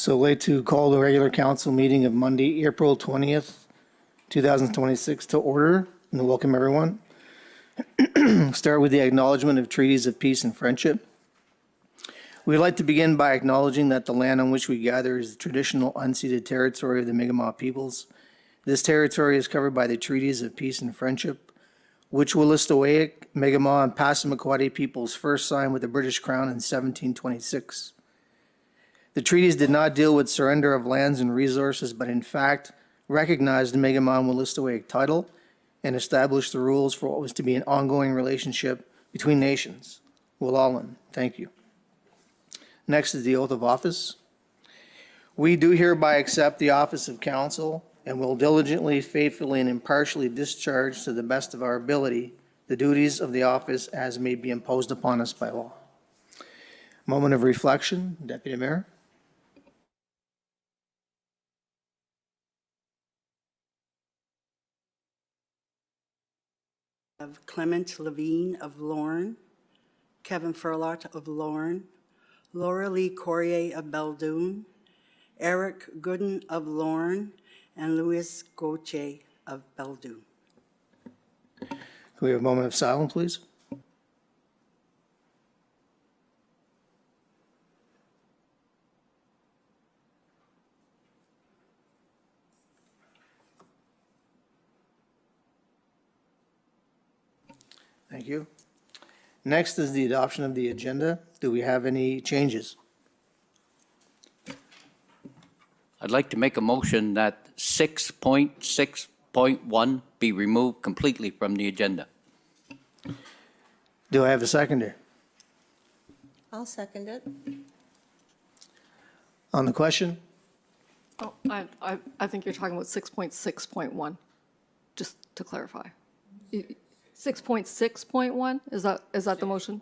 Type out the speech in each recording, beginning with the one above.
So I'd like to call the regular council meeting of Monday, April 20th, 2026 to order and welcome everyone. Start with the acknowledgement of treaties of peace and friendship. We'd like to begin by acknowledging that the land on which we gather is the traditional unceded territory of the Mi'kmaq peoples. This territory is covered by the treaties of peace and friendship, which Wolastoqiyik, Mi'kmaq, and Passamaquoddy peoples first signed with the British Crown in 1726. The treaties did not deal with surrender of lands and resources, but in fact recognized the Mi'kmaq and Wolastoqiyik title and established the rules for what was to be an ongoing relationship between nations. Walalan, thank you. Next is the oath of office. We do hereby accept the office of council and will diligently, faithfully, and impartially discharge to the best of our ability the duties of the office as may be imposed upon us by law. Moment of reflection, Deputy Mayor. Of Clement Levine of Lorne, Kevin Furlot of Lorne, Laura Lee Corrier of Beldoon, Eric Gooden of Lorne, and Louis Gauthier of Beldoon. Can we have a moment of silence, please? Thank you. Next is the adoption of the agenda. Do we have any changes? I'd like to make a motion that 6.6.1 be removed completely from the agenda. Do I have a seconder? I'll second it. On the question? Oh, I think you're talking about 6.6.1, just to clarify. 6.6.1, is that the motion?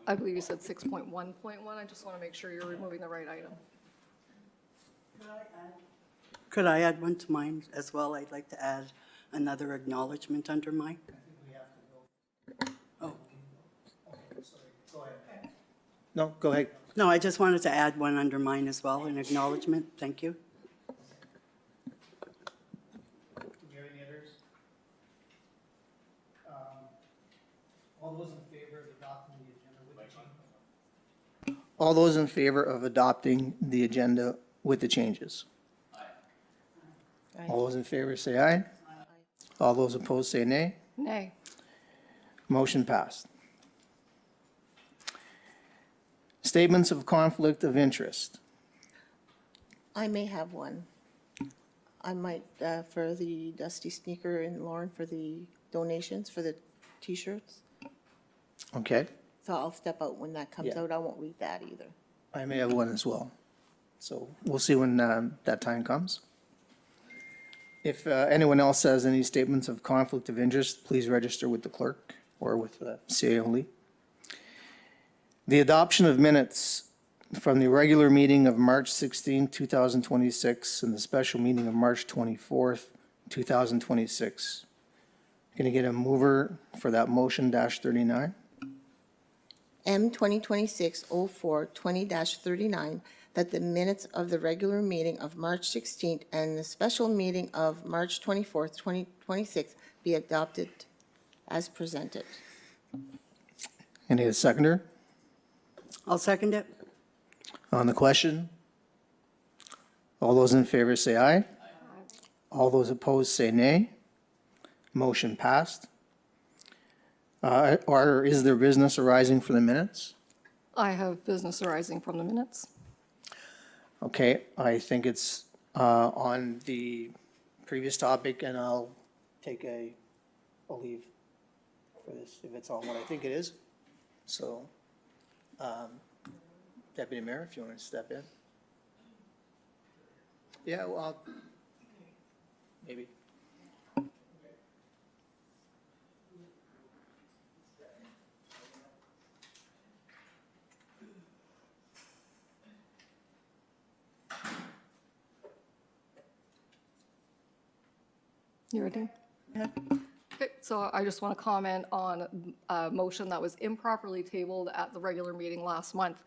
I believe you said 6.1.1. I just want to make sure you're removing the right item. Could I add one to mine as well? I'd like to add another acknowledgement under mine. Oh, No, go ahead. no, I just wanted to add one under mine as well, an acknowledgement. Thank you. Do you have any others? All those in favor of adopting the agenda with the changes? All those in favor of adopting the agenda with the changes? Aye. All those in favor say aye. All those opposed say nay. Nay. Motion passed. Statements of conflict of interest. I may have one. I might, for the Dusty Sneaker in Lorne for the donations for the T-shirts. Okay, So I'll step out when that comes Yeah. out. I won't read that either. I may have one as well. So we'll see when that time comes. If anyone else has any statements of conflict of interest, please register with the clerk or with CA only. The adoption of minutes from the regular meeting of March 16, 2026 and the special meeting of March 24th, 2026. Going to get a mover for that motion -39. M 2026-04-20-39, that the minutes of the regular meeting of March 16th and the special meeting of March 24th, 2026 be adopted as presented. Any a seconder? I'll second it. On the question? All those in favor say aye. All those opposed say nay. Motion passed. Or is there business arising for the minutes? I have business arising from the minutes. Okay, I think it's on the previous topic, and I'll leave for this if it's on what I think it is. So, Deputy Mayor, if you want to step in. Yeah, well, maybe. You ready? Okay, so I just want to comment on a motion that was improperly tabled at the regular meeting last month.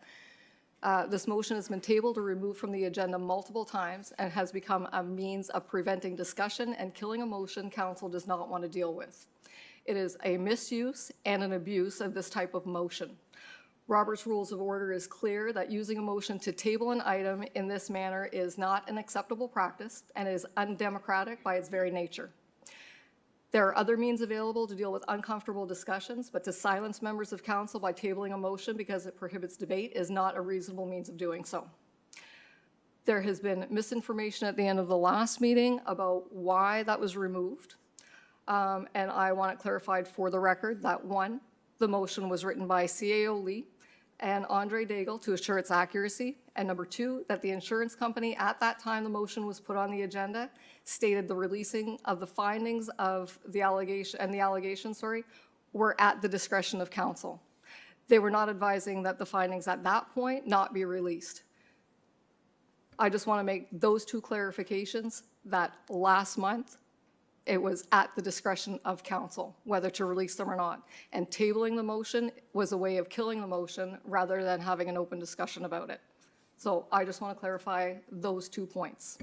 This motion has been tabled or removed from the agenda multiple times and has become a means of preventing discussion and killing a motion council does not want to deal with. It is a misuse and an abuse of this type of motion. Robert's Rules of Order is clear that using a motion to table an item in this manner is not an acceptable practice and is undemocratic by its very nature. There are other means available to deal with uncomfortable discussions, but to silence members of council by tabling a motion because it prohibits debate is not a reasonable means of doing so. There has been misinformation at the end of the last meeting about why that was removed. And I want it clarified for the record that one, the motion was written by CAO Lee and Andre Daigle to assure its accuracy. And number two, that the insurance company at that time the motion was put on the agenda stated the releasing of the findings of the allegations were at the discretion of council. They were not advising that the findings at that point not be released. I just want to make those two clarifications that last month it was at the discretion of council whether to release them or not. And tabling the motion was a way of killing the motion rather than having an open discussion about it. So I just want to clarify those 2 points.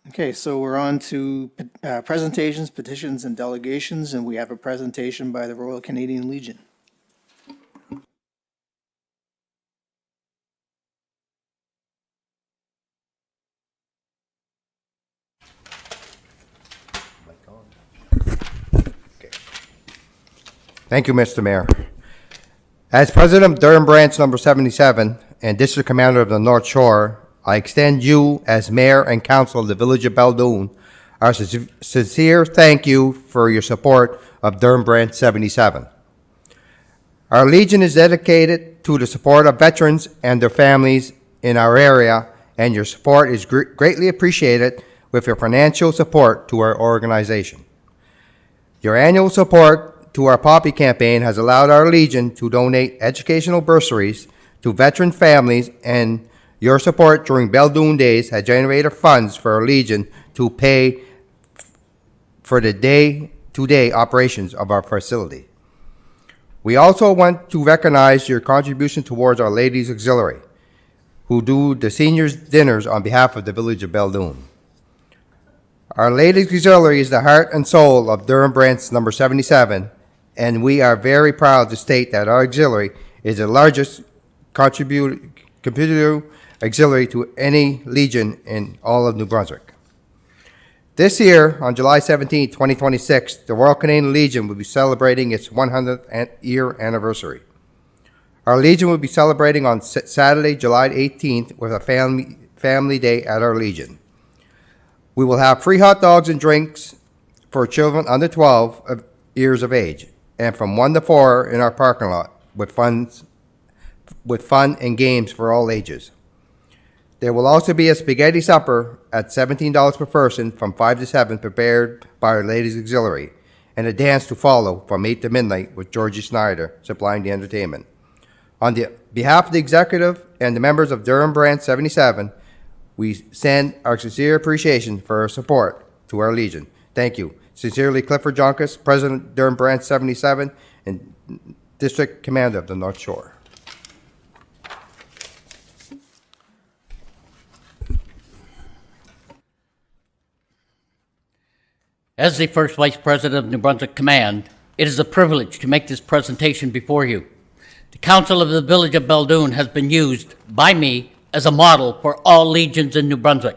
Okay, so we're on to presentations, petitions, and delegations, and we have a presentation by the Royal Canadian Legion. Thank you, Mr. Mayor. As President of Durham Branch Number 77 and District Commander of the North Shore, I extend you, as Mayor and Council of the Village of Baldoon, our sincere thank you for your support of Durham Branch 77. Our Legion is dedicated to the support of veterans and their families in our area, and your support is greatly appreciated with your financial support to our organization. Your annual support to our Poppy campaign has allowed our Legion to donate educational bursaries to veteran families, and your support during Baldoon Days has generated funds for our Legion to pay for the day-to-day operations of our facility. We also want to recognize your contribution towards our Ladies Auxiliary, who do the seniors' dinners on behalf of the Village of Baldoon. Our Ladies Auxiliary is the heart and soul of Durham Branch Number 77, and we are very proud to state that our auxiliary is the largest contributor auxiliary to any Legion in all of New Brunswick. This year, on July 17, 2026, the Royal Canadian Legion will be celebrating its 100th year anniversary. Our Legion will be celebrating on Saturday, July 18th with a family day at our Legion. We will have free hot dogs and drinks for children under 12 years of age, and from 1 to 4 in our parking lot with fun and games for all ages. There will also be a spaghetti supper at $17 per person from 5 to 7 prepared by our Ladies Auxiliary, and a dance to follow from 8 to midnight with Georgie Snyder supplying the entertainment. On the behalf of the executive and the members of Durham Branch 77, we send our sincere appreciation for our support to our Legion. Thank you. Sincerely, Clifford Jonkus, President, Durham Branch 77, and District Commander of the North Shore. As the First Vice President of New Brunswick Command, it is a privilege to make this presentation before you. The Council of the Village of Baldoon has been used by me as a model for all legions in New Brunswick.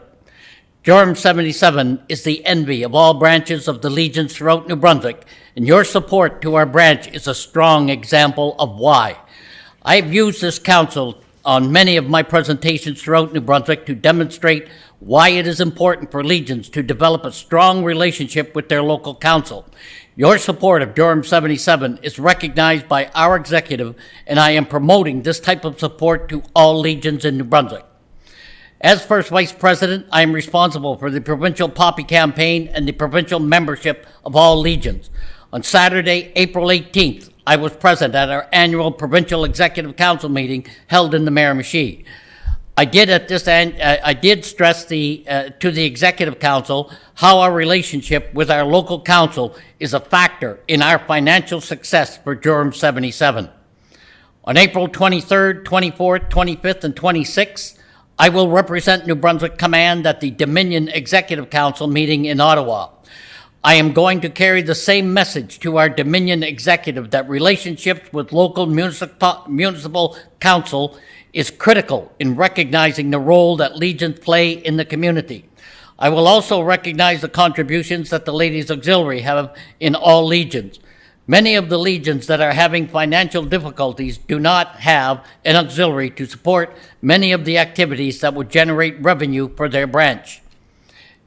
Durham 77 is the envy of all branches of the legions throughout New Brunswick, and your support to our branch is a strong example of why. I've used this council on many of my presentations throughout New Brunswick to demonstrate why it is important for legions to develop a strong relationship with their local council. Your support of Durham 77 is recognized by our executive, and I am promoting this type of support to all legions in New Brunswick. As First Vice President, I am responsible for the provincial poppy campaign and the provincial membership of all legions. On Saturday, April 18th, I was present at our annual Provincial Executive Council meeting held in the Miramichi. I did stress to the Executive Council how our relationship with our local council is a factor in our financial success for Durham 77. On April 23rd, 24th, 25th, and 26th, I will represent New Brunswick Command at the Dominion Executive Council meeting in Ottawa. I am going to carry the same message to our Dominion Executive that relationships with local municipal council is critical in recognizing the role that legions play in the community. I will also recognize the contributions that the Ladies Auxiliary have in all legions. Many of the legions that are having financial difficulties do not have an auxiliary to support many of the activities that would generate revenue for their branch.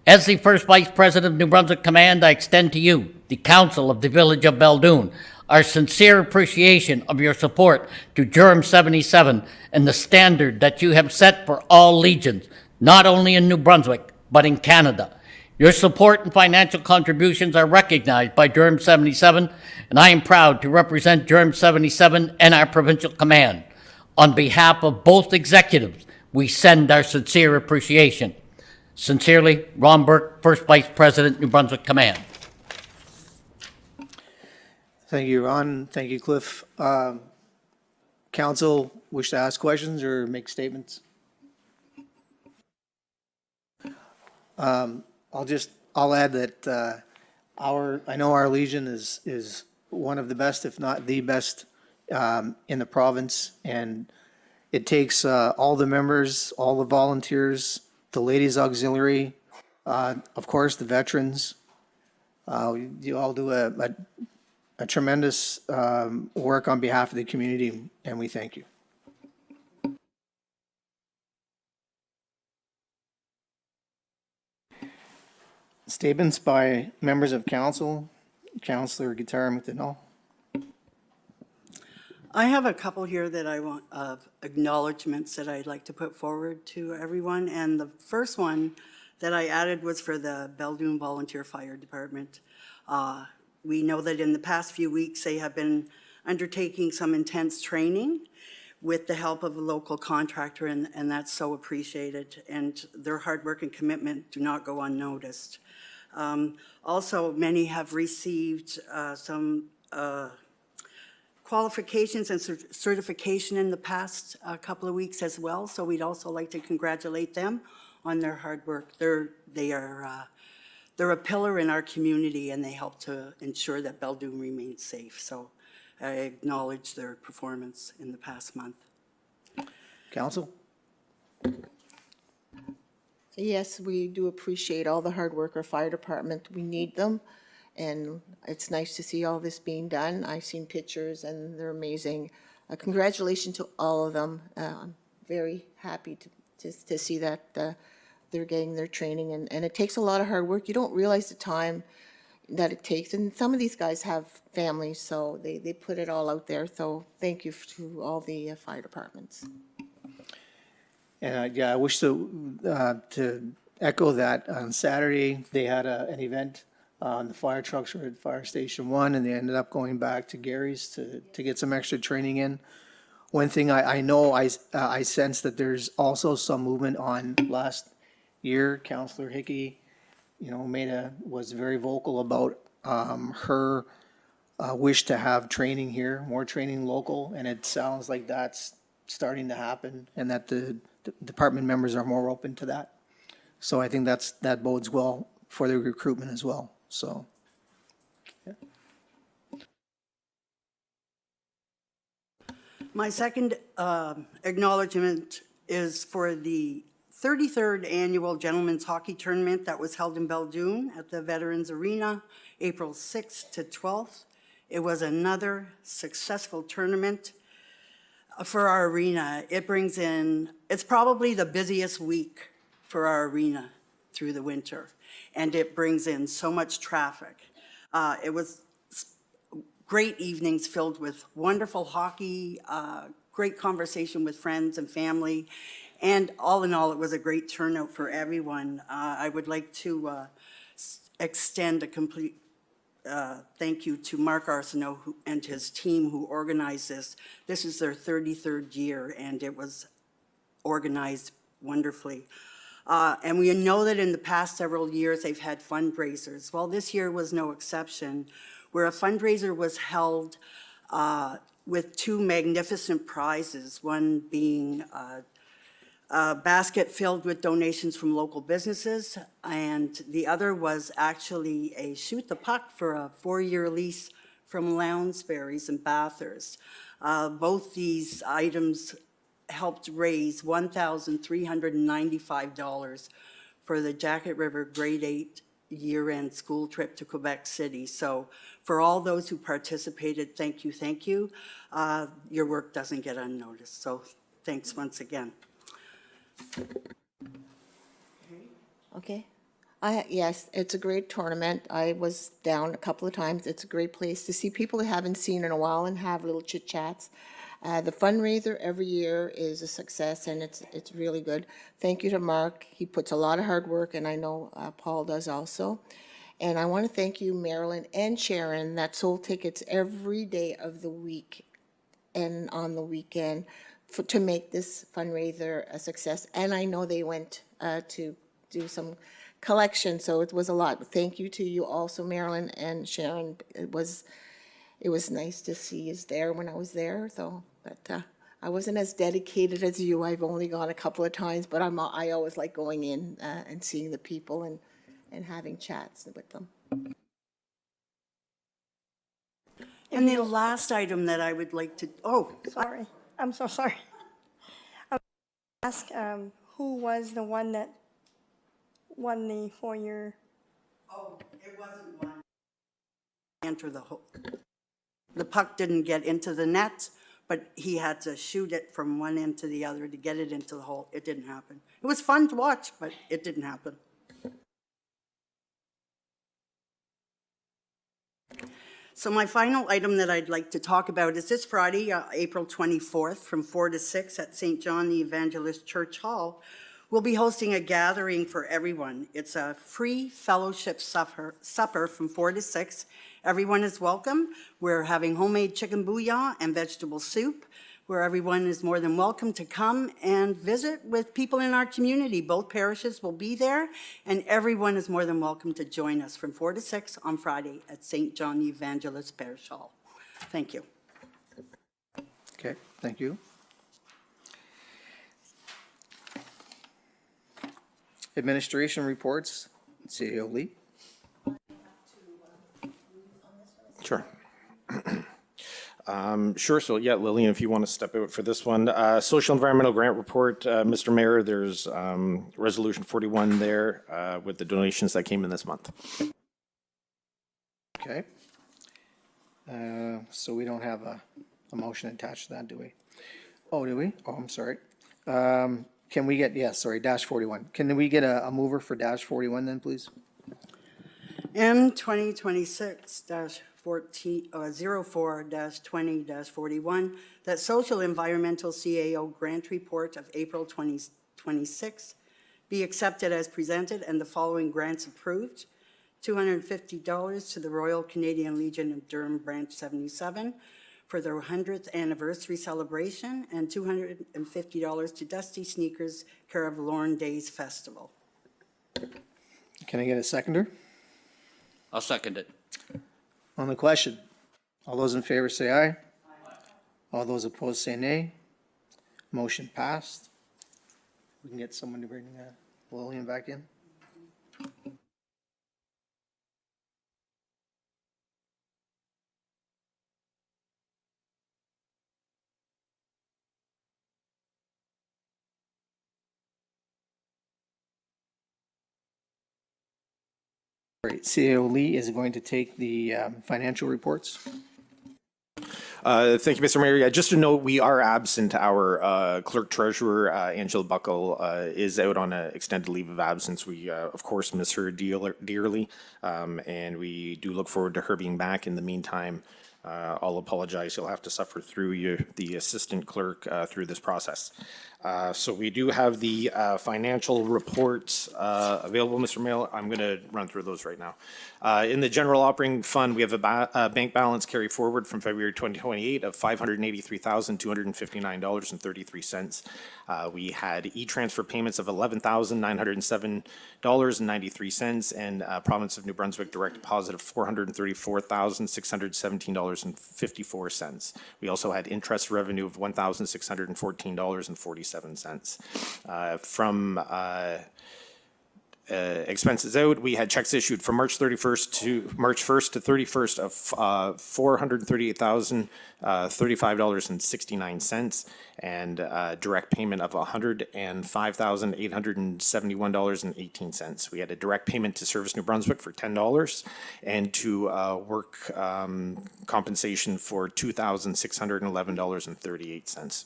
As the First Vice President of New Brunswick Command, I extend to you, the Council of the Village of Baldoon, our sincere appreciation of your support to Durham 77 and the standard that you have set for all legions, not only in New Brunswick, but in Canada. Your support and financial contributions are recognized by Durham 77, and I am proud to represent Durham 77 and our provincial command. On behalf of both executives, we send our sincere appreciation. Sincerely, Ron Burke, First Vice President, New Brunswick Command. Thank you, Ron. Thank you, Cliff. Council wish to ask questions or make statements? I'll add that I know our Legion is one of the best, if not the best, in the province, and it takes all the members, all the volunteers, the Ladies Auxiliary, of course, the veterans. You all do a tremendous work on behalf of the community, and we thank you. Statements by members of council. Councillor Guitar McDonnell. I have a couple here that I want of acknowledgements that I'd like to put forward to everyone. And the first one that I added was for the Baldoon Volunteer Fire Department. We know that in the past few weeks, they have been undertaking some intense training with the help of a local contractor, and that's so appreciated. And their hard work and commitment do not go unnoticed. Also, many have received some qualifications and certification in the past couple of weeks as well. So we'd also like to congratulate them on their hard work. They're a pillar in our community, and they help to ensure that Baldoon remains safe. So I acknowledge their performance in the past month. Council? Yes, we do appreciate all the hard work of our fire department. We need them, and it's nice to see all this being done. I've seen pictures, and they're amazing. Congratulations to all of them. I'm very happy to see that they're getting their training, and it takes a lot of hard work. You don't realize the time that it takes, and some of these guys have families, so they put it all out there. So thank you to all the fire departments. And I wish to echo that. On Saturday, they had an event. The fire trucks were at Fire Station 1, and they ended up going back to Gary's to get some extra training in. One thing I know, I sense that there's also some movement on last year. Councillor Hickey, was very vocal about her wish to have training here, more training local, and it sounds like that's starting to happen, and that the department members are more open to that. So I think that bodes well for the recruitment as well. So, yeah. My second acknowledgement is for the 33rd Annual Gentlemen's Hockey Tournament that was held in Baldoon at the Veterans Arena, April 6th to 12th. It was another successful tournament for our arena. It's probably the busiest week for our arena through the winter, and it brings in so much traffic. It was great evenings filled with wonderful hockey, great conversation with friends and family. And all in all, it was a great turnout for everyone. I would like to extend a complete thank you to Mark Arsenault and his team who organized this. This is their 33rd year, and it was organized wonderfully. And we know that in the past several years, they've had fundraisers. Well, this year was no exception, where a fundraiser was held with two magnificent prizes, one being a basket filled with donations from local businesses, and the other was actually a shoot the puck for a 4-year lease from Lounsbury's and Bathurst. Both these items helped raise $1,395 for the Jacket River Grade 8 year-end school trip to Quebec City. So for all those who participated, thank you, thank you. Your work doesn't get unnoticed, so thanks once again. Okay. Yes, it's a great tournament. I was down a couple of times. It's a great place to see people I haven't seen in a while and have little chit chats. The fundraiser every year is a success, and it's really good. Thank you to Mark. He puts a lot of hard work, and I know Paul does also. And I want to thank you, Marilyn and Sharon, that sold tickets every day of the week and on the weekend to make this fundraiser a success. And I know they went to do some collection, so it was a lot. Thank you to you also, Marilyn and Sharon. It was nice to see you there when I was there, though. But I wasn't as dedicated as you. I've only gone a couple of times, but I always like going in and seeing the people and having chats with them. And the last item that I would like to, Sorry, I'm so sorry. I was ask who was the one that won the 4-year? Oh, it wasn't one. Enter the hole. The puck didn't get into the net, but he had to shoot it from one end to the other to get it into the hole. It didn't happen. It was fun to watch, but it didn't happen. So my final item that I'd like to talk about is this Friday, April 24th, from 4 to 6 at St. John the Evangelist Church Hall. We'll be hosting a gathering for everyone. It's a free fellowship supper from 4 to 6. Everyone is welcome. We're having homemade chicken bouillon and vegetable soup, where everyone is more than welcome to come and visit with people in our community. Both parishes will be there, and everyone is more than welcome to join us from 4 to 6 on Friday at St. John the Evangelist Parish Hall. Thank you. Okay, thank you. Administration reports, CEO Lee. Sure. Sure. So yeah, Lillian, if you want to step out for this one. Social Environmental Grant Report, Mr. Mayor, there's Resolution 41 there with the donations that came in this month. Okay. So we don't have a motion attached to that, do we? Oh, do we? Oh, I'm sorry. Can we get, dash 41. Can we get a mover for dash 41 then, please? M 2026-04-20-41, that Social Environmental CAO Grant Report of April 2026 be accepted as presented and the following grants approved. $250 to the Royal Canadian Legion of Durham Branch 77 for their 100th anniversary celebration, and $250 to Dusty Sneakers, care of Lorne Days Festival. Can I get a seconder? I'll second it. On the question, all those in favor say aye. All those opposed say nay. Motion passed. We can get someone to bring Lillian back in. Great. CEO Lee is going to take the financial reports. Thank you, Mr. Mayor. Yeah, just to note, we are absent. Our clerk treasurer, Angela Buckle, is out on an extended leave of absence. We, of course, miss her dearly, and we do look forward to her being back. In the meantime, I'll apologize. You'll have to suffer through the assistant clerk through this process. So we do have the financial reports available, Mr. Mayor. I'm going to run through those right now. In the general operating fund, we have a bank balance carry forward from February 2028 of $583,259.33. We had e-transfer payments of $11,907.93 and province of New Brunswick direct deposit of $434,617.54. We also had interest revenue of $1,614.47. From expenses out, we had checks issued from March 1st to 31st of $438,035.69 and direct payment of $105,871.18. We had a direct payment to Service New Brunswick for $10 and to work compensation for $2,611.38.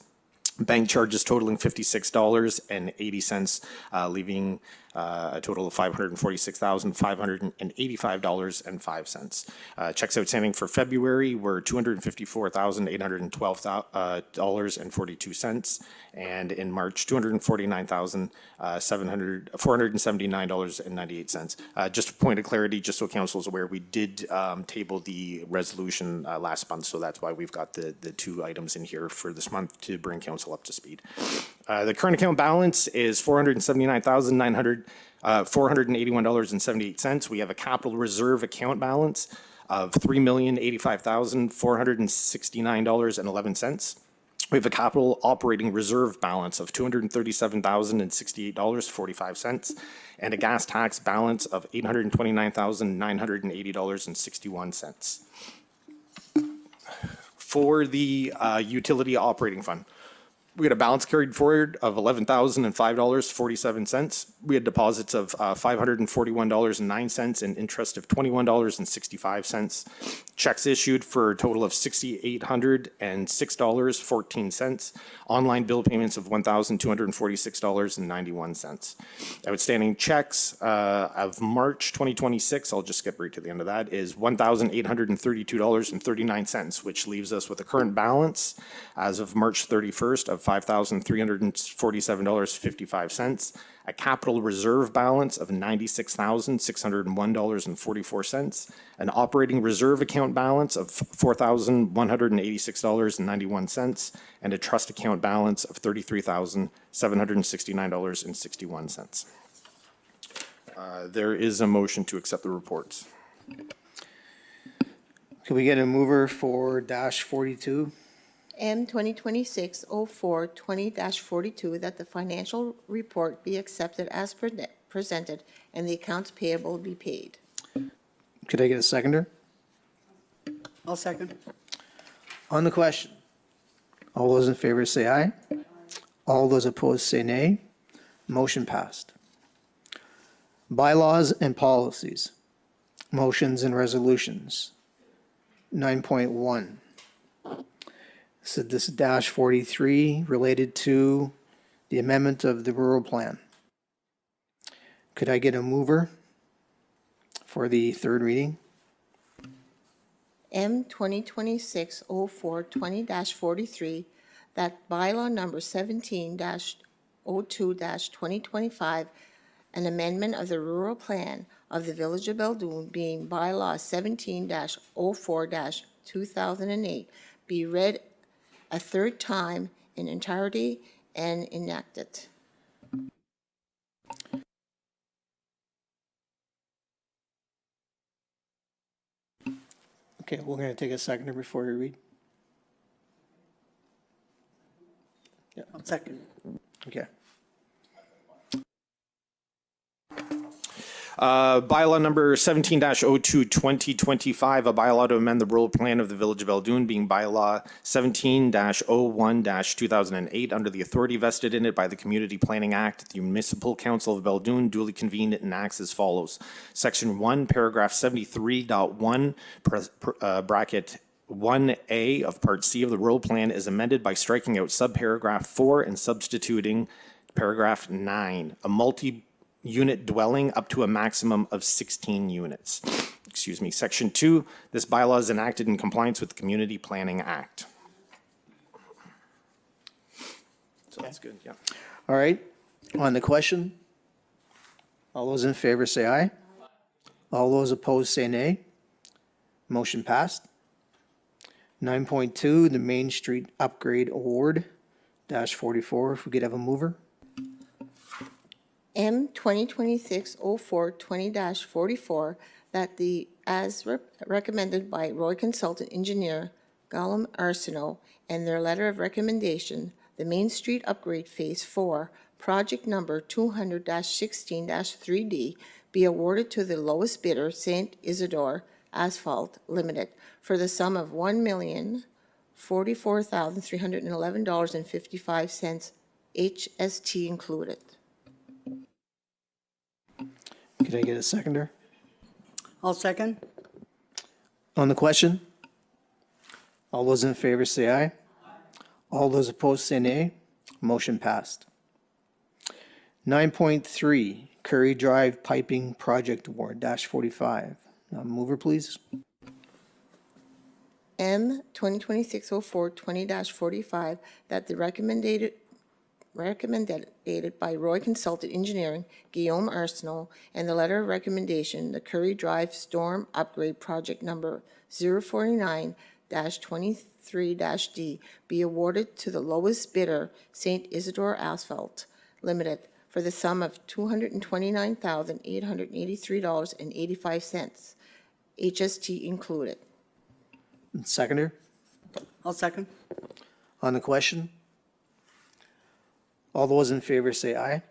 Bank charges totaling $56.80, leaving a total of $546,585.05. Checks outstanding for February were $254,812.42, and in March, $249,479.98. Just a point of clarity, just so council is aware, we did table the resolution last month, so that's why we've got the two items in here for this month to bring council up to speed. The current account balance is $479,481.78. We have a capital reserve account balance of $3,085,469.11. We have a capital operating reserve balance of $237,068.45 and a gas tax balance of $829,980.61. For the utility operating fund, we had a balance carried forward of $11,005.47. We had deposits of $541.09 and interest of $21.65. Checks issued for a total of $6,806.14. Online bill payments of $1,246.91. Outstanding checks of March 2026, I'll just skip right to the end of that, is $1,832.39, which leaves us with a current balance as of March 31st of $5,347.55, a capital reserve balance of $96,601.44, an operating reserve account balance of $4,186.91, and a trust account balance of $33,769.61. There is a motion to accept the reports. Could we get a mover for -42? M 2026-04-20-42, that the financial report be accepted as presented and the accounts payable be paid. Could I get a seconder? I'll second. On the question, all those in favor say aye. All those opposed say nay. Motion passed. Bylaws and policies. Motions and resolutions. 9.1. So this is -43 related to the amendment of the rural plan. Could I get a mover for the third reading? M 2026-04-20-43, that bylaw number 17-02-2025, an amendment of the rural plan of the Village of Beldoon being bylaw 17-04-2008, be read a third time in entirety and enacted. Okay, we're going to take a seconder before we read. I'll second. Okay. Bylaw number 17-02-2025, a bylaw to amend the rural plan of the Village of Beldoon, being bylaw 17-01-2008, under the authority vested in it by the Community Planning Act. The Municipal Council of Beldoon duly convened and acts as follows. Section 1, paragraph 73.1, bracket 1A of Part C of the rural plan is amended by striking out subparagraph 4 and substituting paragraph 9. A unit dwelling up to a maximum of 16 units. Excuse me. Section 2, this bylaw is enacted in compliance with the Community Planning Act. So that's good, yeah. All right, on the question, all those in favor say aye. All those opposed say nay. Motion passed. 9.2, the Main Street Upgrade Award, -44, if we could have a mover. M 2026-04-20-44, that recommended by Roy Consultant Engineer Gollum Arsenault and their letter of recommendation, the Main Street Upgrade Phase 4, project number 200-16-3D, be awarded to the lowest bidder, St. Isidore Asphalt Limited, for the sum of $1,044,311.55, HST included. Could I get a seconder? I'll second. On the question, all those in favor say aye. All those opposed say nay. Motion passed. 9.3, Curry Drive Piping Project Award, -45. Mover, please. M 2026-04-20-45, that the recommended by Roy Consultant Engineering, Guillaume Arsenault, and the letter of recommendation, the Curry Drive Storm Upgrade Project number 049-23-D, be awarded to the lowest bidder, St. Isidore Asphalt Limited, for the sum of $229,883.85, HST included. Seconder? I'll second. On the question, all those in favor say aye.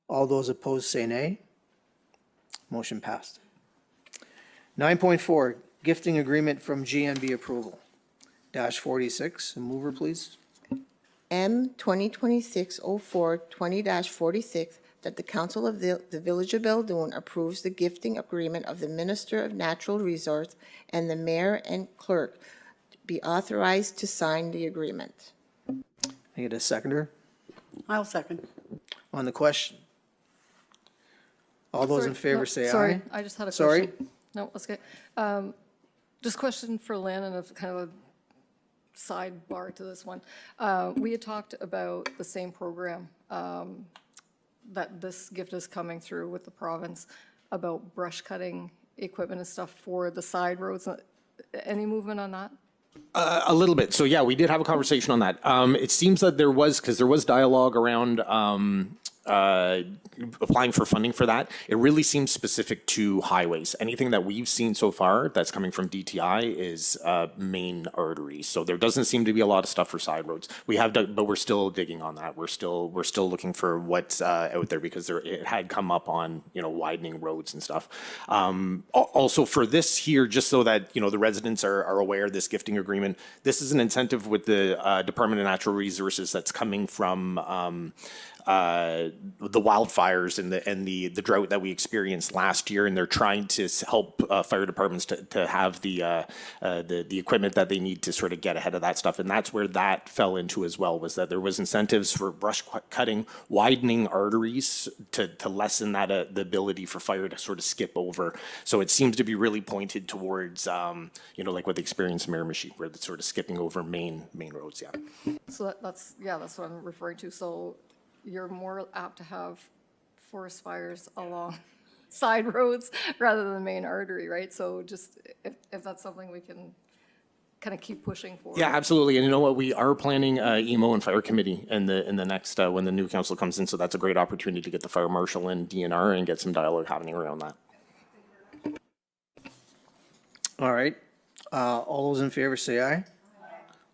All those opposed say nay. Motion passed. 9.4, Gifting Agreement from GNB Approval, -46. Mover, please. M 2026-04-20-46, that the Council of the Village of Beldoon approves the gifting agreement of the Minister of Natural Resource and the Mayor and Clerk be authorized to sign the agreement. I get a seconder? I'll second. On the question, all those in favor say aye. Sorry, I just had a Sorry? question. No, that's okay. Just question for Lynn and a kind of a sidebar to this one. We had talked about the same program that this gift is coming through with the province about brush cutting equipment and stuff for the side roads. Any movement on that? A little bit. So yeah, we did have a conversation on that. It seems that there was dialogue around applying for funding for that. It really seems specific to highways. Anything that we've seen so far that's coming from DTI is main arteries. So there doesn't seem to be a lot of stuff for side roads. We have, but we're still digging on that. We're still looking for what's out there because it had come up on widening roads and stuff. Also for this here, just so that the residents are aware of this gifting agreement, this is an incentive with the Department of Natural Resources that's coming from the wildfires and the drought that we experienced last year, and they're trying to help fire departments to have the equipment that they need to sort of get ahead of that stuff. And that's where that fell into as well, was that there was incentives for brush cutting, widening arteries to lessen that the ability for fire to sort of skip over. So it seems to be really pointed towards like what they experienced in Miramichi, where it's sort of skipping over main roads. Yeah. So that's what I'm referring to. So you're more apt to have forest fires along side roads rather than the main artery, right? So just if that's something we can kind of keep pushing for. Yeah, absolutely. And you know what? We are planning EMO and fire committee in the next when the new council comes in. So that's a great opportunity to get the fire marshal and DNR and get some dialogue happening around that. All right. All those in favor say aye.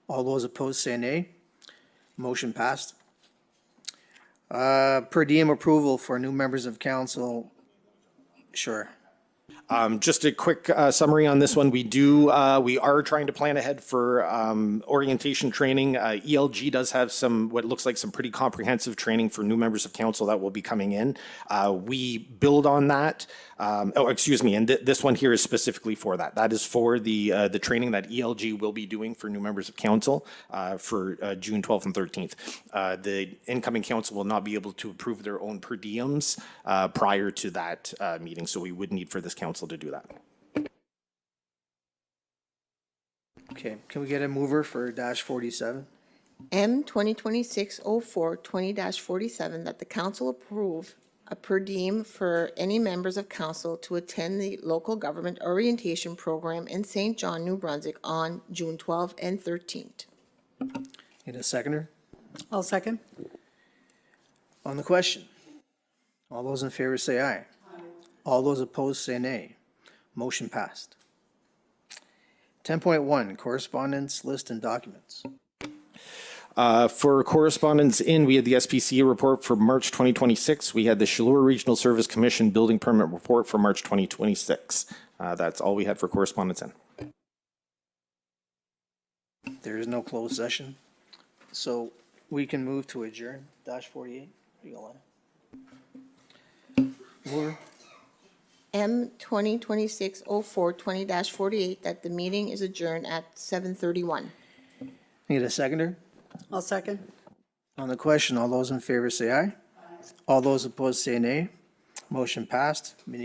All those opposed say nay. Motion passed. Per diem approval for new members of council. Sure. Just a quick summary on this one. We are trying to plan ahead for orientation training. ELG does have what looks like some pretty comprehensive training for new members of council that will be coming in. We build on that. And this one here is specifically for that. That is for the training that ELG will be doing for new members of council for June 12th and 13th. The incoming council will not be able to approve their own per diems prior to that meeting, so we would need for this council to do that. Okay, can we get a mover for -47? M 2026-04 20-47, that the council approve a per diem for any members of council to attend the local government orientation program in St. John, New Brunswick on June 12th and 13th. Need a seconder? I'll second. On the question, all those in favor say aye. All those opposed say nay. Motion passed. 10.1, correspondence, list, and documents. For correspondence we had the SPCA report for March 2026. We had the Shallura Regional Service Commission building permit report for March 2026. That's all we had for correspondence in. There is no closed session, so we can move to adjourn. -48. You go on. Mover? M 2026-04 20-48, that the meeting is adjourned at 7:31. Need a seconder? I'll second. On the question, all those in favor say aye. All those opposed say nay. Motion passed. Meeting